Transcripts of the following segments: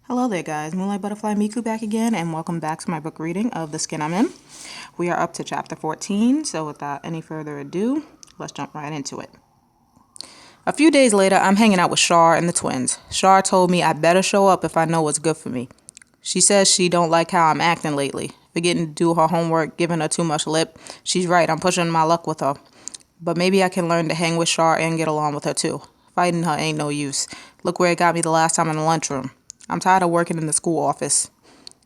Hello there guys, Moonlight Butterfly Miku back again, and welcome back to my book reading of The Skin I'm In. We are up to chapter 14, so without any further ado, let's jump right into it. A few days later, I'm hanging out with Shar and the twins. Shar told me I better show up if I know what's good for me. She says she don't like how I'm acting lately, forgetting to do her homework, giving her too much lip. She's right, I'm pushing my luck with her. But maybe I can learn to hang with Shar and get along with her too. Fighting her ain't no use. Look where it got me the last time in the lunchroom. I'm tired of working in the school office.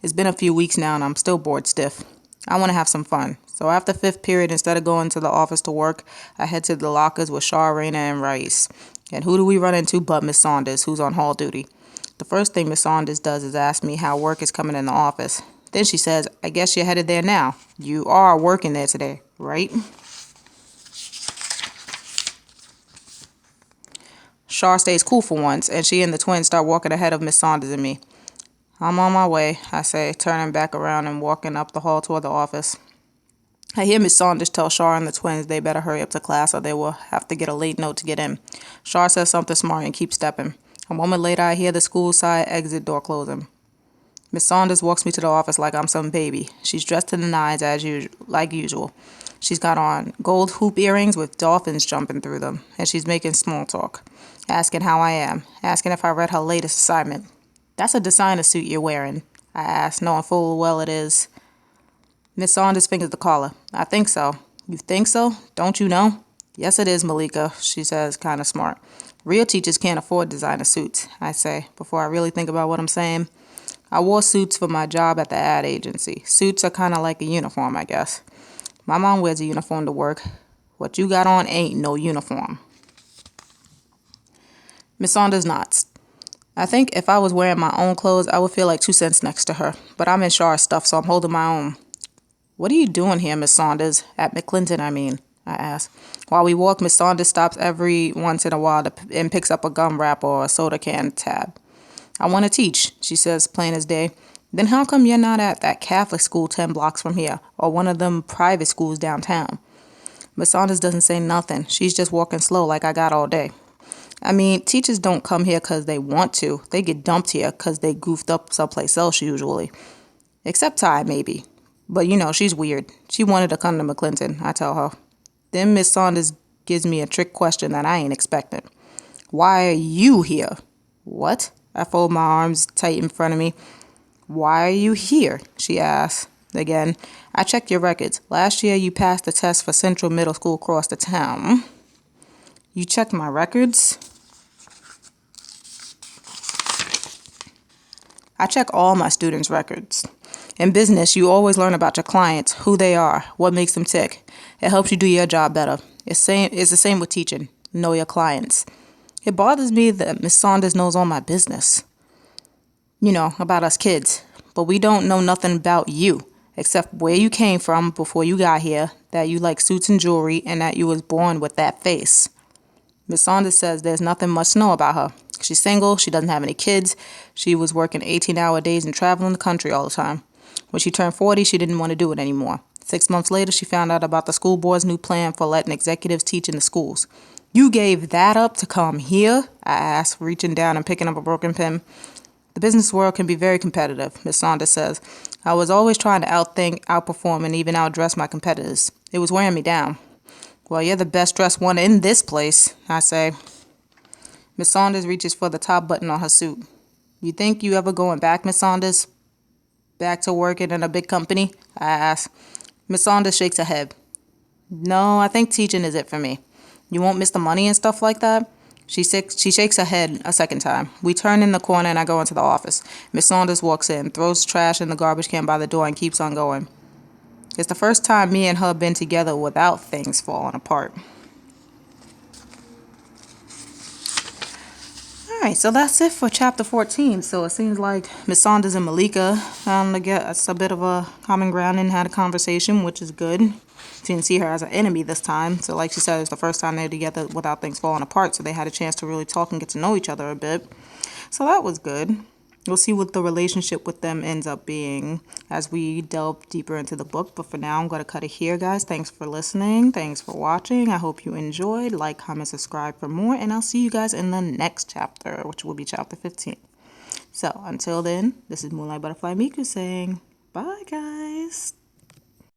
It's been a few weeks now and I'm still bored stiff. I want to have some fun. So after fifth period, instead of going to the office to work, I head to the lockers with Shar, Raina, and Rice. And who do we run into but Miss Saunders, who's on hall duty. The first thing Miss Saunders does is ask me how work is coming in the office. Then she says, I guess you're headed there now. You are working there today, right? Shar stays cool for once, and she and the twins start walking ahead of Miss Saunders and me. I'm on my way, I say, turning back around and walking up the hall toward the office. I hear Miss Saunders tell Shar and the twins they better hurry up to class or they will have to get a late note to get in. Shar says something smart and keeps stepping. A moment later, I hear the school side exit door closing. Miss Saunders walks me to the office like I'm some baby. She's dressed to the nines like usual. She's got on gold hoop earrings with dolphins jumping through them, and she's making small talk, asking how I am, asking if I read her latest assignment. That's a designer suit you're wearing, I ask, knowing full well it is. Miss Saunders fingers the collar. I think so. You think so? Don't you know? Yes, it is, Malika, she says, kind of smart. Real teachers can't afford designer suits, I say, before I really think about what I'm saying. I wore suits for my job at the ad agency. Suits are kind of like a uniform, I guess. My mom wears a uniform to work. What you got on ain't no uniform. Miss Saunders nods. I think if I was wearing my own clothes, I would feel like 2 cents next to her. But I'm in Char's stuff, so I'm holding my own. What are you doing here, Miss Saunders? At McClinton, I mean, I ask. While we walk, Miss Saunders stops every once in a while and picks up a gum wrap or a soda can tab. I want to teach, she says, plain as day. Then how come you're not at that Catholic school 10 blocks from here, or one of them private schools downtown? Miss Saunders doesn't say nothing. She's just walking slow like I got all day. I mean, teachers don't come here 'cause they want to. They get dumped here 'cause they goofed up someplace else usually. Except Ty, maybe. But you know, she's weird. She wanted to come to McClinton, I tell her. Then Miss Saunders gives me a trick question that I ain't expecting. Why are you here? What? I fold my arms tight in front of me. Why are you here? She asks. Again, I checked your records. Last year you passed the test for Central Middle School across the town. You checked my records? I check all my students' records. In business, you always learn about your clients, who they are, what makes them tick. It helps you do your job better. It's the same with teaching. Know your clients. It bothers me that Miss Saunders knows all my business. You know, about us kids. But we don't know nothing about you, except where you came from before you got here, that you like suits and jewelry, and that you was born with that face. Miss Saunders says there's nothing much to know about her. She's single, she doesn't have any kids, she was working 18-hour days and traveling the country all the time. When she turned 40, she didn't want to do it anymore. 6 months later, she found out about the school board's new plan for letting executives teach in the schools. You gave that up to come here? I asked, reaching down and picking up a broken pen. The business world can be very competitive, Miss Saunders says. I was always trying to outthink, outperform, and even outdress my competitors. It was wearing me down. Well, you're the best dressed one in this place, I say. Miss Saunders reaches for the top button on her suit. You think you ever going back, Miss Saunders? Back to working in a big company? I ask. Miss Saunders shakes her head. No, I think teaching is it for me. You won't miss the money and stuff like that? She shakes her head a second time. We turn in the corner and I go into the office. Miss Saunders walks in, throws trash in the garbage can by the door and keeps on going. It's the first time me and her been together without things falling apart. Alright, so that's it for chapter 14. So it seems like Miss Saunders and Malika found to get us a bit of a common ground and had a conversation, which is good. She didn't see her as an enemy this time. So like she said, it's the first time they're together without things falling apart. So they had a chance to really talk and get to know each other a bit. So that was good. We'll see what the relationship with them ends up being as we delve deeper into the book. But for now, I'm going to cut it here, guys. Thanks for listening. Thanks for watching. I hope you enjoyed. Like, comment, subscribe for more. And I'll see you guys in the next chapter, which will be chapter 15. So until then, this is Moonlight Butterfly Miku saying bye, guys.